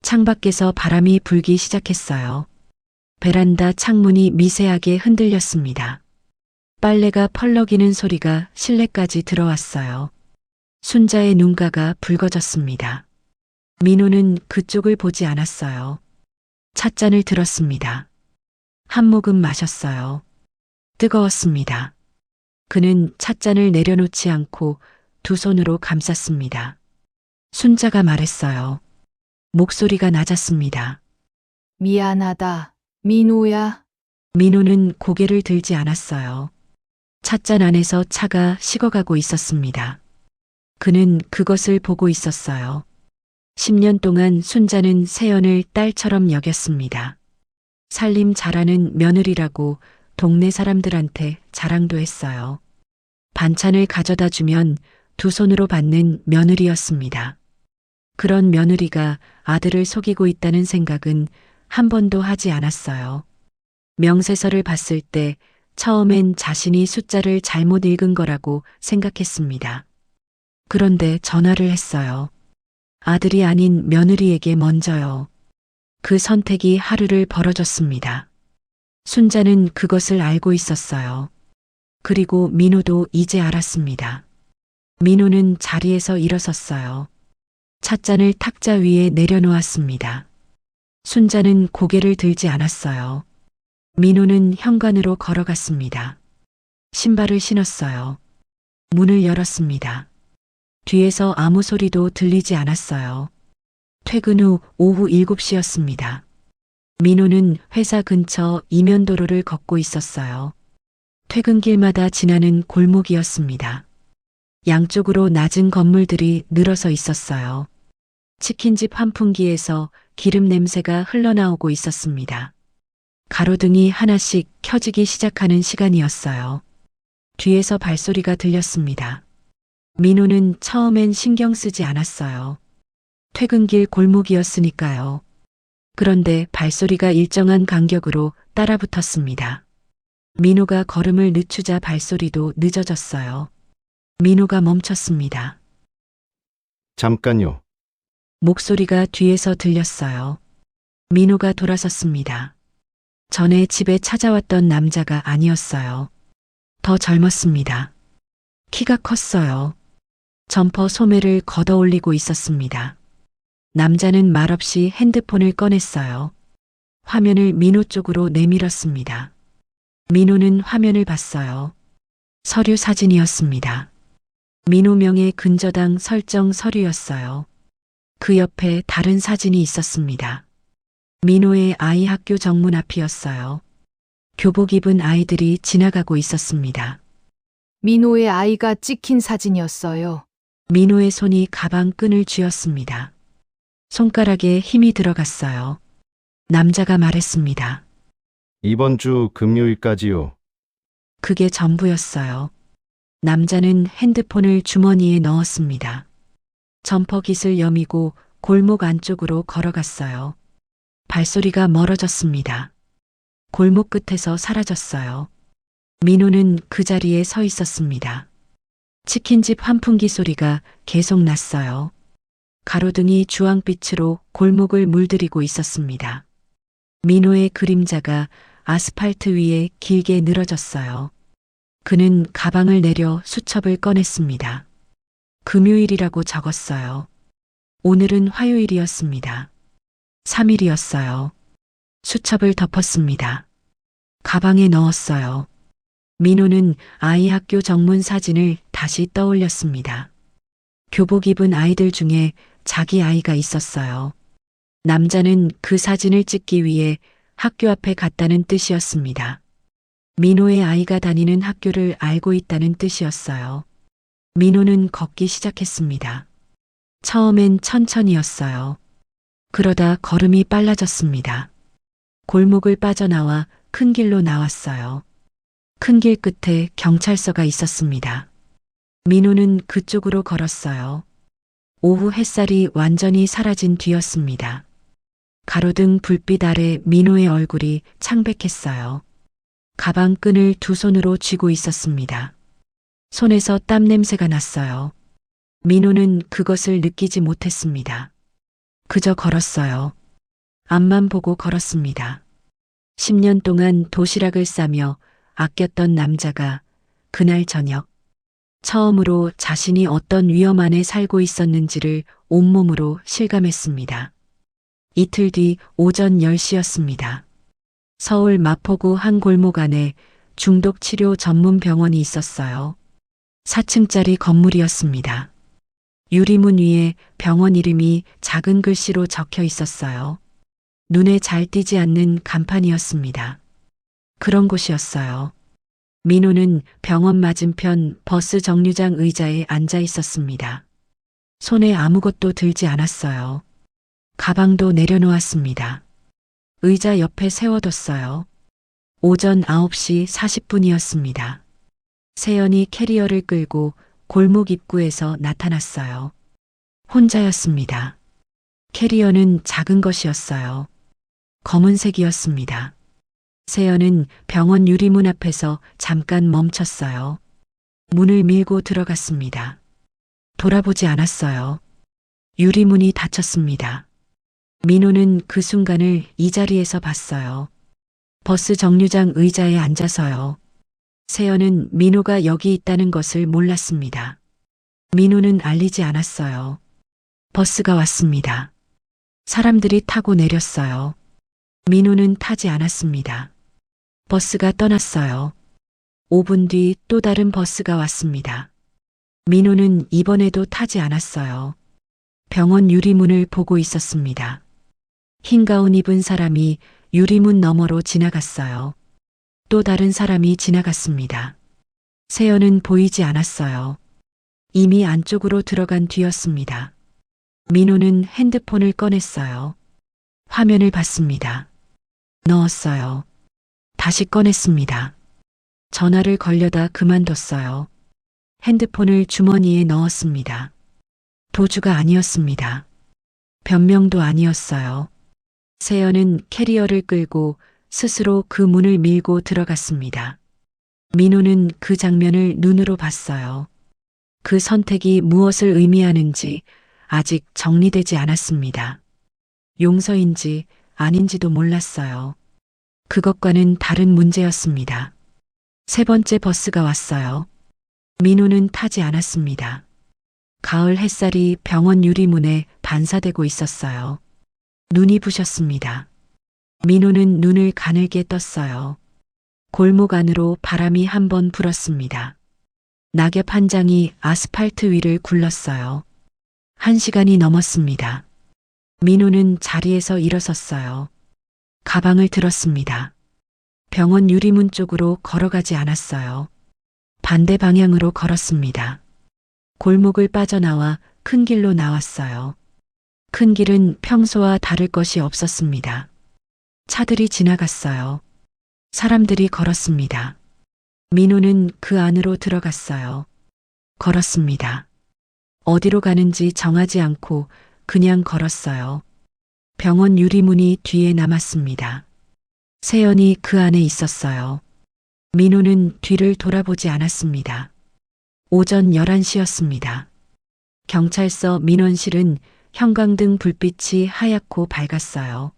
A: 창밖에서 바람이 불기 시작했어요. 베란다 창문이 미세하게 흔들렸습니다. 빨래가 펄럭이는 소리가 실내까지 들어왔어요. 순자의 눈가가 붉어졌습니다. 민호는 그쪽을 보지 않았어요. 찻잔을 들었습니다. 한 모금 마셨어요. 뜨거웠습니다. 그는 찻잔을 내려놓지 않고 두 손으로 감쌌습니다. 순자가 말했어요. 목소리가 낮았습니다.
D: 미안하다. 민호야.
A: 민호는 고개를 들지 않았어요. 찻잔 안에서 차가 식어가고 있었습니다. 그는 그것을 보고 있었어요. 10년 동안 순자는 세연을 딸처럼 여겼습니다. 살림 잘하는 며느리라고 동네 사람들한테 자랑도 했어요. 반찬을 가져다 주면 두 손으로 받는 며느리였습니다. 그런 며느리가 아들을 속이고 있다는 생각은 한 번도 하지 않았어요. 명세서를 봤을 때 처음엔 자신이 숫자를 잘못 읽은 거라고 생각했습니다. 그런데 전화를 했어요. 아들이 아닌 며느리에게 먼저요. 그 선택이 하루를 벌어줬습니다. 순자는 그것을 알고 있었어요. 그리고 민호도 이제 알았습니다. 민호는 자리에서 일어섰어요. 찻잔을 탁자 위에 내려놓았습니다. 순자는 고개를 들지 않았어요. 민호는 현관으로 걸어갔습니다. 신발을 신었어요. 문을 열었습니다. 뒤에서 아무 소리도 들리지 않았어요. 퇴근 후 오후 7시였습니다. 민호는 회사 근처 이면도로를 걷고 있었어요. 퇴근길마다 지나는 골목이었습니다. 양쪽으로 낮은 건물들이 늘어서 있었어요. 치킨집 환풍기에서 기름 냄새가 흘러나오고 있었습니다. 가로등이 하나씩 켜지기 시작하는 시간이었어요. 뒤에서 발소리가 들렸습니다. 민호는 처음엔 신경 쓰지 않았어요. 퇴근길 골목이었으니까요. 그런데 발소리가 일정한 간격으로 따라붙었습니다. 민호가 걸음을 늦추자 발소리도 늦어졌어요. 민호가 멈췄습니다.
G: 잠깐요.
A: 목소리가 뒤에서 들렸어요. 민호가 돌아섰습니다. 전에 집에 찾아왔던 남자가 아니었어요. 더 젊었습니다. 키가 컸어요. 점퍼 소매를 걷어 올리고 있었습니다. 남자는 말없이 핸드폰을 꺼냈어요. 화면을 민호 쪽으로 내밀었습니다. 민호는 화면을 봤어요. 서류 사진이었습니다. 민호명의 근저당 설정 서류였어요. 그 옆에 다른 사진이 있었습니다. 민호의 아이 학교 정문 앞이었어요. 교복 입은 아이들이 지나가고 있었습니다.
D: 민호의 아이가 찍힌 사진이었어요.
A: 민호의 손이 가방 끈을 쥐었습니다. 손가락에 힘이 들어갔어요. 남자가 말했습니다.
G: 이번 주 금요일까지요.
A: 그게 전부였어요. 남자는 핸드폰을 주머니에 넣었습니다. 점퍼깃을 여미고 골목 안쪽으로 걸어갔어요. 발소리가 멀어졌습니다. 골목 끝에서 사라졌어요. 민호는 그 자리에 서 있었습니다. 치킨집 환풍기 소리가 계속 났어요. 가로등이 주황빛으로 골목을 물들이고 있었습니다. 민호의 그림자가 아스팔트 위에 길게 늘어졌어요. 그는 가방을 내려 수첩을 꺼냈습니다. 금요일이라고 적었어요. 오늘은 화요일이었습니다. 3일이었어요. 수첩을 덮었습니다. 가방에 넣었어요. 민호는 아이 학교 정문 사진을 다시 떠올렸습니다. 교복 입은 아이들 중에 자기 아이가 있었어요. 남자는 그 사진을 찍기 위해 학교 앞에 갔다는 뜻이었습니다. 민호의 아이가 다니는 학교를 알고 있다는 뜻이었어요. 민호는 걷기 시작했습니다. 처음엔 천천히였어요. 그러다 걸음이 빨라졌습니다. 골목을 빠져나와 큰 길로 나왔어요. 큰 길 끝에 경찰서가 있었습니다. 민호는 그쪽으로 걸었어요. 오후 햇살이 완전히 사라진 뒤였습니다. 가로등 불빛 아래 민호의 얼굴이 창백했어요. 가방 끈을 두 손으로 쥐고 있었습니다. 손에서 땀 냄새가 났어요. 민호는 그것을 느끼지 못했습니다. 그저 걸었어요. 앞만 보고 걸었습니다. 10년 동안 도시락을 싸며 아꼈던 남자가 그날 저녁 처음으로 자신이 어떤 위험 안에 살고 있었는지를 온몸으로 실감했습니다. 이틀 뒤 오전 10시였습니다. 서울 마포구 한 골목 안에 중독치료 전문 병원이 있었어요. 4층짜리 건물이었습니다. 유리문 위에 병원 이름이 작은 글씨로 적혀 있었어요. 눈에 잘 띄지 않는 간판이었습니다. 그런 곳이었어요. 민호는 병원 맞은편 버스 정류장 의자에 앉아 있었습니다. 손에 아무것도 들지 않았어요. 가방도 내려놓았습니다. 의자 옆에 세워뒀어요. 오전 9시 40분이었습니다. 세연이 캐리어를 끌고 골목 입구에서 나타났어요. 혼자였습니다. 캐리어는 작은 것이었어요. 검은색이었습니다. 세연은 병원 유리문 앞에서 잠깐 멈췄어요. 문을 밀고 들어갔습니다. 돌아보지 않았어요. 유리문이 닫혔습니다. 민호는 그 순간을 이 자리에서 봤어요. 버스 정류장 의자에 앉아서요. 세연은 민호가 여기 있다는 것을 몰랐습니다. 민호는 알리지 않았어요. 버스가 왔습니다. 사람들이 타고 내렸어요. 민호는 타지 않았습니다. 버스가 떠났어요. 5분 뒤 또 다른 버스가 왔습니다. 민호는 이번에도 타지 않았어요. 병원 유리문을 보고 있었습니다. 흰 가운 입은 사람이 유리문 너머로 지나갔어요. 또 다른 사람이 지나갔습니다. 세연은 보이지 않았어요. 이미 안쪽으로 들어간 뒤였습니다. 민호는 핸드폰을 꺼냈어요. 화면을 봤습니다. 넣었어요. 다시 꺼냈습니다. 전화를 걸려다 그만뒀어요. 핸드폰을 주머니에 넣었습니다. 도주가 아니었습니다. 변명도 아니었어요. 세연은 캐리어를 끌고 스스로 그 문을 밀고 들어갔습니다. 민호는 그 장면을 눈으로 봤어요. 그 선택이 무엇을 의미하는지 아직 정리되지 않았습니다. 용서인지 아닌지도 몰랐어요. 그것과는 다른 문제였습니다. 세 번째 버스가 왔어요. 민호는 타지 않았습니다. 가을 햇살이 병원 유리문에 반사되고 있었어요. 눈이 부셨습니다. 민호는 눈을 가늘게 떴어요. 골목 안으로 바람이 한 번 불었습니다. 낙엽 한 장이 아스팔트 위를 굴렀어요. 1시간이 넘었습니다. 민호는 자리에서 일어섰어요. 가방을 들었습니다. 병원 유리문 쪽으로 걸어가지 않았어요. 반대 방향으로 걸었습니다. 골목을 빠져나와 큰 길로 나왔어요. 큰 길은 평소와 다를 것이 없었습니다. 차들이 지나갔어요. 사람들이 걸었습니다. 민호는 그 안으로 들어갔어요. 걸었습니다. 어디로 가는지 정하지 않고 그냥 걸었어요. 병원 유리문이 뒤에 남았습니다. 세연이 그 안에 있었어요. 민호는 뒤를 돌아보지 않았습니다. 오전 11시였습니다. 경찰서 민원실은 형광등 불빛이 하얗고 밝았어요.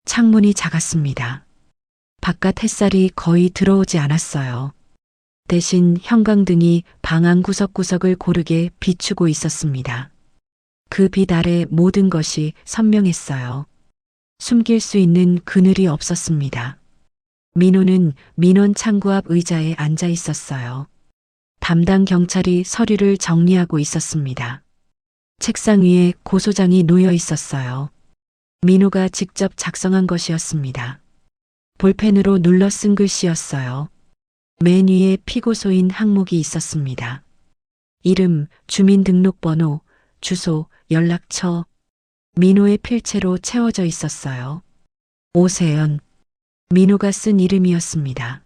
A: 창문이 작았습니다. 바깥 햇살이 거의 들어오지 않았어요. 대신 형광등이 방 안 구석구석을 고르게 비추고 있었습니다. 그 빛 아래 모든 것이 선명했어요. 숨길 수 있는 그늘이 없었습니다. 민호는 민원 창구 앞 의자에 앉아 있었어요. 담당 경찰이 서류를 정리하고 있었습니다. 책상 위에 고소장이 놓여 있었어요. 민호가 직접 작성한 것이었습니다. 볼펜으로 눌러 쓴 글씨였어요. 맨 위에 피고소인 항목이 있었습니다. 이름, 주민등록번호, 주소, 연락처. 민호의 필체로 채워져 있었어요. 오세연. 민호가 쓴 이름이었습니다.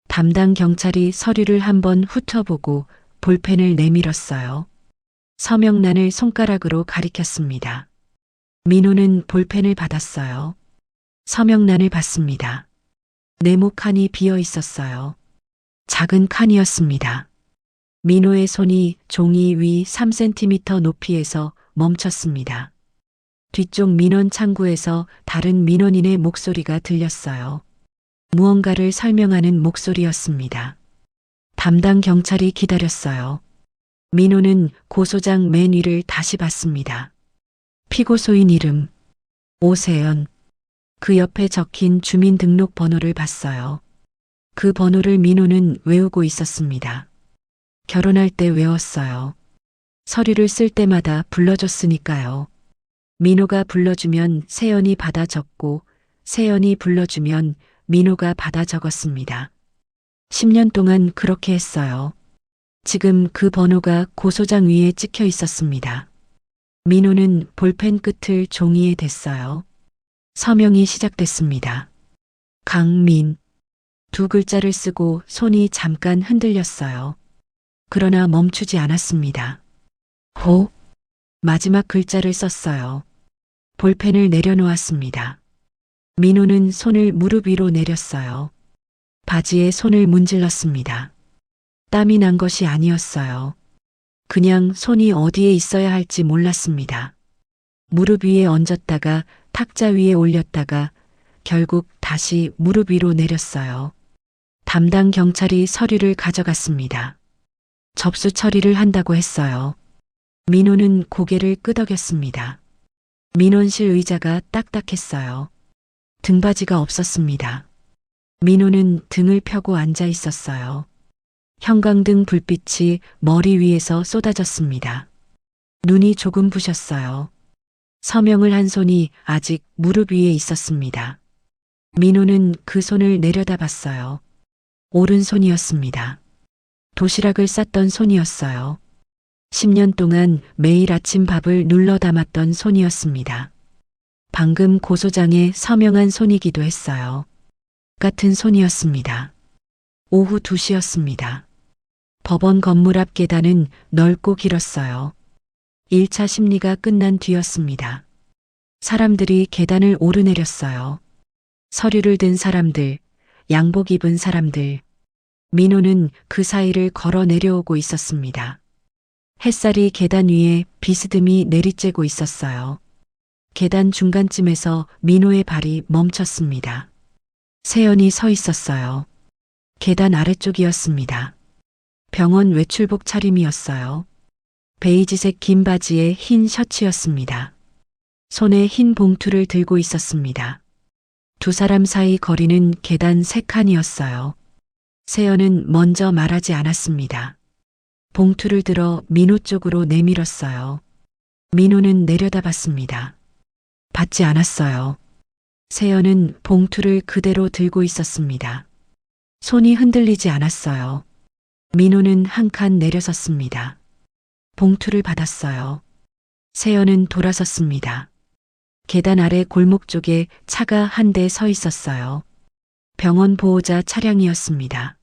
A: 담당 경찰이 서류를 한번 훑어보고 볼펜을 내밀었어요. 서명란을 손가락으로 가리켰습니다. 민호는 볼펜을 받았어요. 서명란을 봤습니다. 네모 칸이 비어 있었어요. 작은 칸이었습니다. 민호의 손이 종이 위 3cm 높이에서 멈췄습니다. 뒤쪽 민원 창구에서 다른 민원인의 목소리가 들렸어요. 무언가를 설명하는 목소리였습니다. 담당 경찰이 기다렸어요. 민호는 고소장 맨 위를 다시 봤습니다. 피고소인 이름, 오세연. 그 옆에 적힌 주민등록번호를 봤어요. 그 번호를 민호는 외우고 있었습니다. 결혼할 때 외웠어요. 서류를 쓸 때마다 불러줬으니까요. 민호가 불러주면 세연이 받아 적고 세연이 불러주면 민호가 받아 적었습니다. 10년 동안 그렇게 했어요. 지금 그 번호가 고소장 위에 찍혀 있었습니다. 민호는 볼펜 끝을 종이에 댔어요. 서명이 시작됐습니다. 강민. 두 글자를 쓰고 손이 잠깐 흔들렸어요. 그러나 멈추지 않았습니다. 호. 마지막 글자를 썼어요. 볼펜을 내려놓았습니다. 민호는 손을 무릎 위로 내렸어요. 바지에 손을 문질렀습니다. 땀이 난 것이 아니었어요. 그냥 손이 어디에 있어야 할지 몰랐습니다. 무릎 위에 얹었다가 탁자 위에 올렸다가 결국 다시 무릎 위로 내렸어요. 담당 경찰이 서류를 가져갔습니다. 접수 처리를 한다고 했어요. 민호는 고개를 끄덕였습니다. 민원실 의자가 딱딱했어요. 등받이가 없었습니다. 민호는 등을 펴고 앉아 있었어요. 형광등 불빛이 머리 위에서 쏟아졌습니다. 눈이 조금 부셨어요. 서명을 한 손이 아직 무릎 위에 있었습니다. 민호는 그 손을 내려다봤어요. 오른손이었습니다. 도시락을 쌌던 손이었어요. 10년 동안 매일 아침 밥을 눌러 담았던 손이었습니다. 방금 고소장에 서명한 손이기도 했어요. 같은 손이었습니다. 오후 2시였습니다. 법원 건물 앞 계단은 넓고 길었어요. 1차 심리가 끝난 뒤였습니다. 사람들이 계단을 오르내렸어요. 서류를 든 사람들, 양복 입은 사람들. 민호는 그 사이를 걸어 내려오고 있었습니다. 햇살이 계단 위에 비스듬히 내리쬐고 있었어요. 계단 중간쯤에서 민호의 발이 멈췄습니다. 세연이 서 있었어요. 계단 아래쪽이었습니다. 병원 외출복 차림이었어요. 베이지색 긴 바지에 흰 셔츠였습니다. 손에 흰 봉투를 들고 있었습니다. 두 사람 사이 거리는 계단 3칸이었어요. 세연은 먼저 말하지 않았습니다. 봉투를 들어 민호 쪽으로 내밀었어요. 민호는 내려다봤습니다. 받지 않았어요. 세연은 봉투를 그대로 들고 있었습니다. 손이 흔들리지 않았어요. 민호는 한 칸 내려섰습니다. 봉투를 받았어요. 세연은 돌아섰습니다. 계단 아래 골목 쪽에 차가 한 대 서 있었어요. 병원 보호자 차량이었습니다.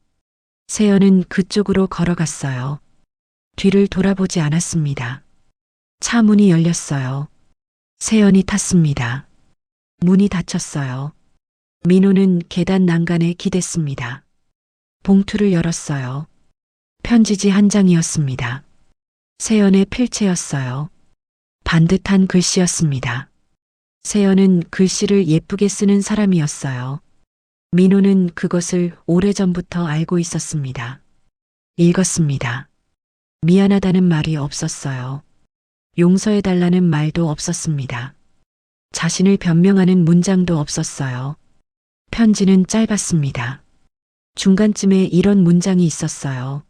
A: 세연은 그쪽으로 걸어갔어요. 뒤를 돌아보지 않았습니다. 차 문이 열렸어요. 세연이 탔습니다. 문이 닫혔어요. 민호는 계단 난간에 기댔습니다. 봉투를 열었어요. 편지지 한 장이었습니다. 세연의 필체였어요. 반듯한 글씨였습니다. 세연은 글씨를 예쁘게 쓰는 사람이었어요. 민호는 그것을 오래전부터 알고 있었습니다. 읽었습니다. 미안하다는 말이 없었어요. 용서해달라는 말도 없었습니다. 자신을 변명하는 문장도 없었어요. 편지는 짧았습니다. 중간쯤에 이런 문장이 있었어요.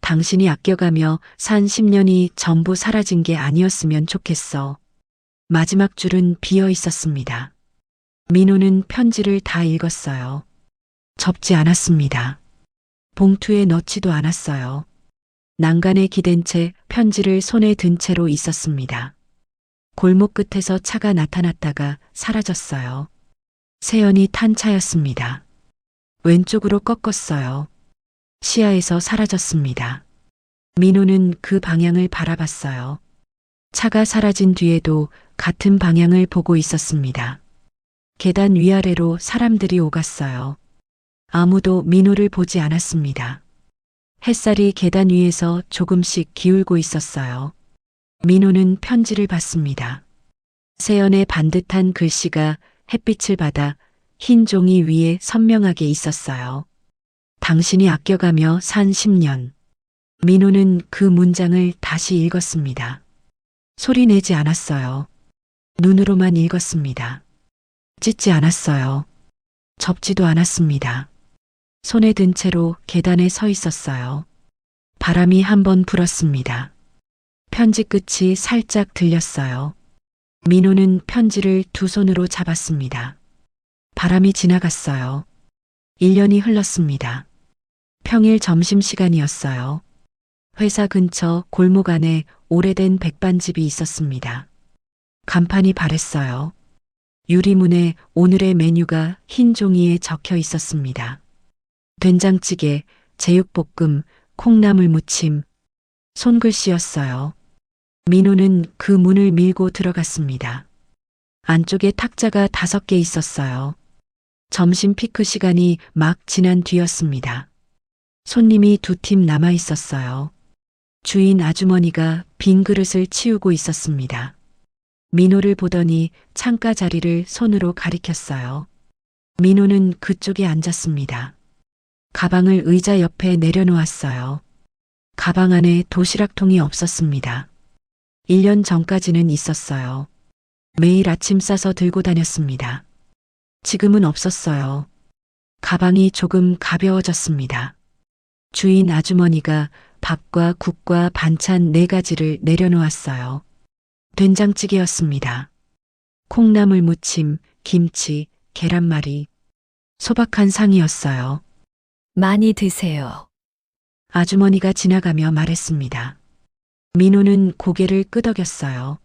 A: 당신이 아껴가며 산 10년이 전부 사라진 게 아니었으면 좋겠어. 마지막 줄은 비어 있었습니다. 민호는 편지를 다 읽었어요. 접지 않았습니다. 봉투에 넣지도 않았어요. 난간에 기댄 채 편지를 손에 든 채로 있었습니다. 골목 끝에서 차가 나타났다가 사라졌어요. 세연이 탄 차였습니다. 왼쪽으로 꺾었어요. 시야에서 사라졌습니다. 민호는 그 방향을 바라봤어요. 차가 사라진 뒤에도 같은 방향을 보고 있었습니다. 계단 위아래로 사람들이 오갔어요. 아무도 민호를 보지 않았습니다. 햇살이 계단 위에서 조금씩 기울고 있었어요. 민호는 편지를 봤습니다. 세연의 반듯한 글씨가 햇빛을 받아 흰 종이 위에 선명하게 있었어요. 당신이 아껴가며 산 10년. 민호는 그 문장을 다시 읽었습니다. 소리 내지 않았어요. 눈으로만 읽었습니다. 찢지 않았어요. 접지도 않았습니다. 손에 든 채로 계단에 서 있었어요. 바람이 한번 불었습니다. 편지 끝이 살짝 들렸어요. 민호는 편지를 두 손으로 잡았습니다. 바람이 지나갔어요. 1년이 흘렀습니다. 평일 점심시간이었어요. 회사 근처 골목 안에 오래된 백반집이 있었습니다. 간판이 바랬어요. 유리문에 오늘의 메뉴가 흰 종이에 적혀 있었습니다. 된장찌개, 제육볶음, 콩나물 무침, 손글씨였어요. 민호는 그 문을 밀고 들어갔습니다. 안쪽에 탁자가 5개 있었어요. 점심 피크 시간이 막 지난 뒤였습니다. 손님이 2팀 남아 있었어요. 주인 아주머니가 빈 그릇을 치우고 있었습니다. 민호를 보더니 창가 자리를 손으로 가리켰어요. 민호는 그쪽에 앉았습니다. 가방을 의자 옆에 내려놓았어요. 가방 안에 도시락통이 없었습니다. 1년 전까지는 있었어요. 매일 아침 싸서 들고 다녔습니다. 지금은 없었어요. 가방이 조금 가벼워졌습니다. 주인 아주머니가 밥과 국과 반찬 4가지를 내려놓았어요. 된장찌개였습니다. 콩나물 무침, 김치, 계란말이, 소박한 상이었어요.
B: 많이 드세요.
A: 아주머니가 지나가며 말했습니다. 민호는 고개를 끄덕였어요.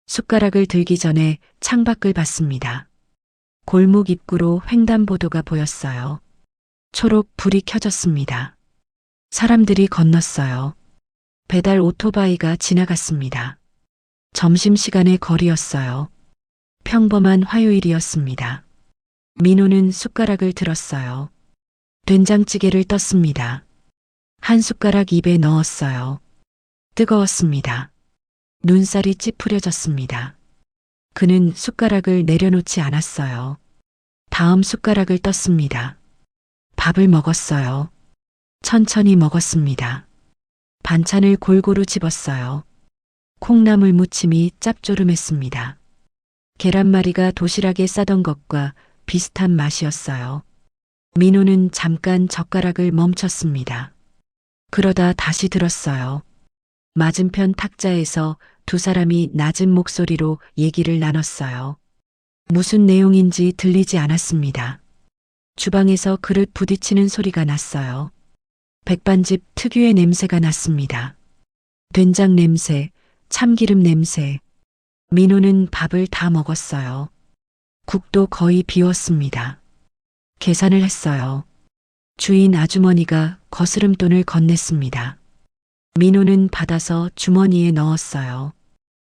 A: 숟가락을 들기 전에 창밖을 봤습니다. 골목 입구로 횡단보도가 보였어요. 초록 불이 켜졌습니다. 사람들이 건넜어요. 배달 오토바이가 지나갔습니다. 점심시간의 거리였어요. 평범한 화요일이었습니다. 민호는 숟가락을 들었어요. 된장찌개를 떴습니다. 한 숟가락 입에 넣었어요. 뜨거웠습니다. 눈살이 찌푸려졌습니다. 그는 숟가락을 내려놓지 않았어요. 다음 숟가락을 떴습니다. 밥을 먹었어요. 천천히 먹었습니다. 반찬을 골고루 집었어요. 콩나물 무침이 짭조름했습니다. 계란말이가 도시락에 싸던 것과 비슷한 맛이었어요. 민호는 잠깐 젓가락을 멈췄습니다. 그러다 다시 들었어요. 맞은편 탁자에서 2사람이 낮은 목소리로 얘기를 나눴어요. 무슨 내용인지 들리지 않았습니다. 주방에서 그릇 부딪히는 소리가 났어요. 백반집 특유의 냄새가 났습니다. 된장 냄새, 참기름 냄새. 민호는 밥을 다 먹었어요. 국도 거의 비웠습니다. 계산을 했어요. 주인 아주머니가 거스름돈을 건넸습니다. 민호는 받아서 주머니에 넣었어요.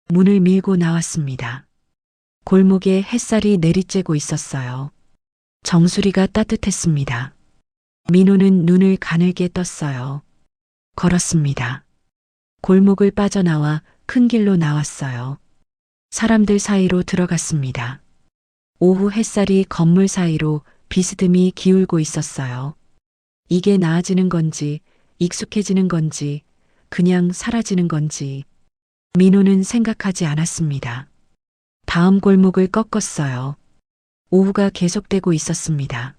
A: 문을 밀고 나왔습니다. 골목에 햇살이 내리쬐고 있었어요. 정수리가 따뜻했습니다. 민호는 눈을 가늘게 떴어요. 걸었습니다. 골목을 빠져나와 큰 길로 나왔어요. 사람들 사이로 들어갔습니다. 오후 햇살이 건물 사이로 비스듬히 기울고 있었어요. 이게 나아지는 건지, 익숙해지는 건지, 그냥 사라지는 건지, 민호는 생각하지 않았습니다. 다음 골목을 꺾었어요. 오후가 계속되고 있었습니다.